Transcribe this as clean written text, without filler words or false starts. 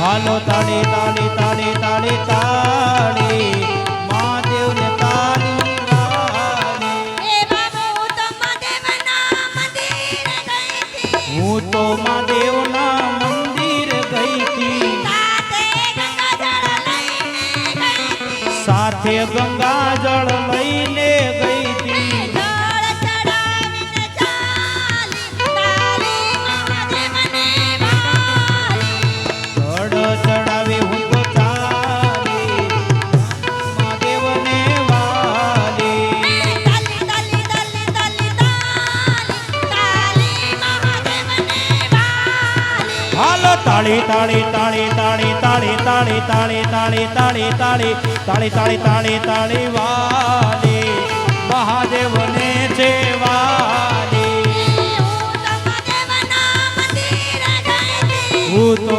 હાલો તાળી તાળી તાળી તાળી તાળી મહાદેવ ને તાળી વાળી એ બાબુ હું તો મહાદેવના મંદિરે ગઈ હતી હું તો મહાદેવના મંદિરે ગઈ હતી સાથે ગંગા જળ લઈને ગઈ હતી ચડાવે હું તો ચાલી મહાદેવને વાલી હાલો તાળી તાળી તાળી તાળી તાળી તાળી તાળી તાળી તાળી તાળી તાળી તાળી તાળી તાળી વાલી મહાદેવને છે વાલી હું તો